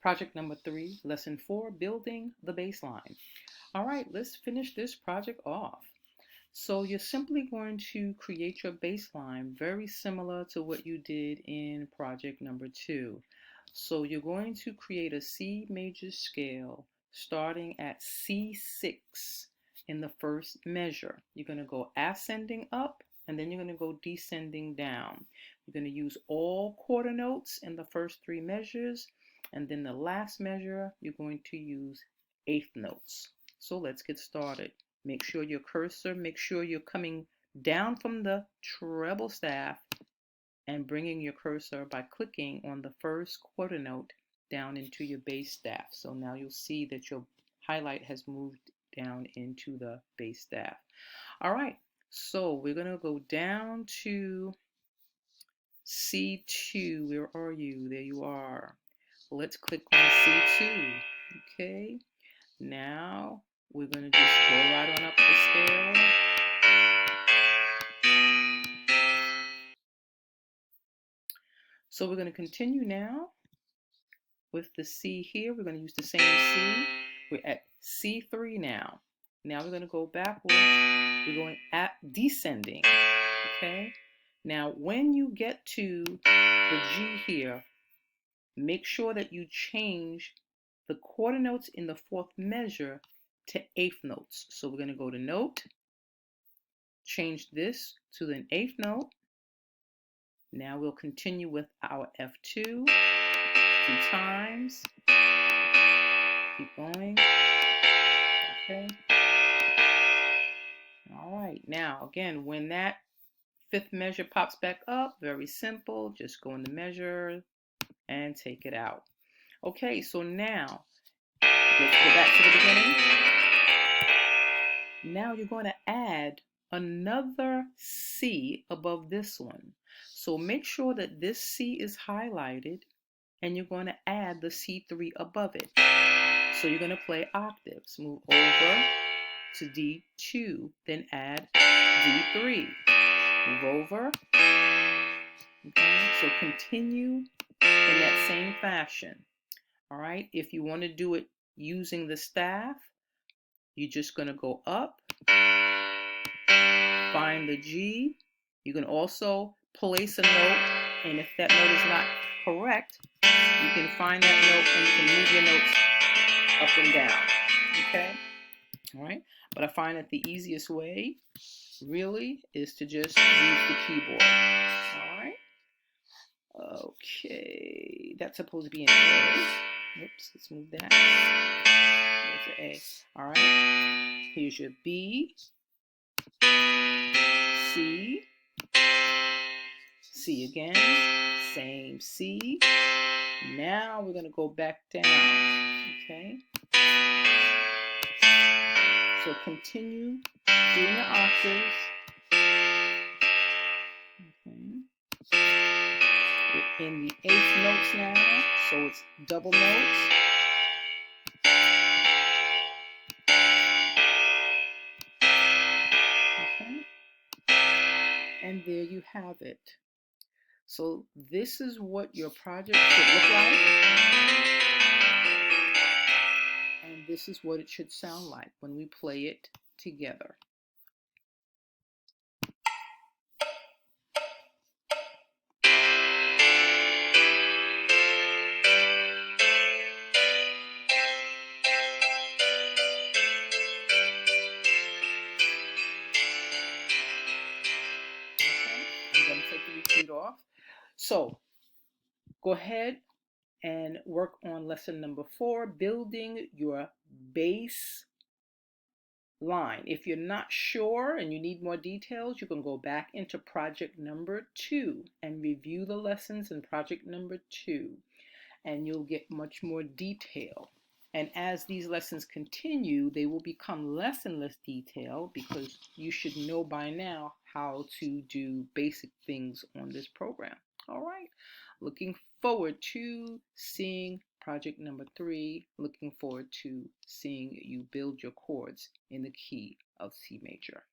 Project number 3, lesson 4, building the bass line. All right, let's finish this project off. So you're simply going to create your bass line very similar to what you did in project number 2. So you're going to create a C major scale starting at C6 in the first measure. You're going to go ascending up and then you're going to go descending down. You're going to use all quarter notes in the first 3 measures, and then the last measure you're going to use eighth notes. So let's get started. Make sure your cursor, make sure you're coming down from the treble staff and bringing your cursor by clicking on the first quarter note down into your bass staff. So now you'll see that your highlight has moved down into the bass staff. All right, so we're going to go down to C2. Where are you? There you are. Let's click on C2. Okay, now we're going to just go right on up the scale. So we're going to continue now with the C here. We're going to use the same C. We're at C3 now. Now we're going to go backwards. We're going at descending. Okay. Now when you get to the G here, make sure that you change the quarter notes in the 4th measure to eighth notes. So we're going to go to note, change this to an eighth note. Now we'll continue with our F2 2 times. Keep going. Okay. All right. Now again, when that 5th measure pops back up, very simple. Just go in the measure and take it out. Okay, so now let's go back to the beginning. Now you're going to add another C above this one. So make sure that this C is highlighted and you're going to add the C3 above it. So you're going to play octaves. Move over to D2, then add D3. Move over. Okay, so continue in that same fashion. All right, if you want to do it using the staff, you're just going to go up, find the G. You can also place a note, and if that note is not correct, you can find that note and you can move your notes up and down. Okay? All right? But I find that the easiest way really is to just use the keyboard. All right? Okay, that's supposed to be an A. Oops, let's move that. There's an A. All right. Here's your B, C, C again, same C. Now we're going to go back down. Okay. So continue doing the octaves. Okay. We're in the 8th notes now, so it's double notes. Okay. And there you have it. So this is what your project should look like. And this is what it should sound like when we play it together. I'm going to take the repeat off. So go ahead and work on lesson number 4, building your bass line. If you're not sure and you need more details, you can go back into project number 2 and review the lessons in project number 2, and you'll get much more detail. And as these lessons continue, they will become less and less detailed because you should know by now how to do basic things on this program. All right. Looking forward to seeing project number 3. Looking forward to seeing you build your chords in the key of C major.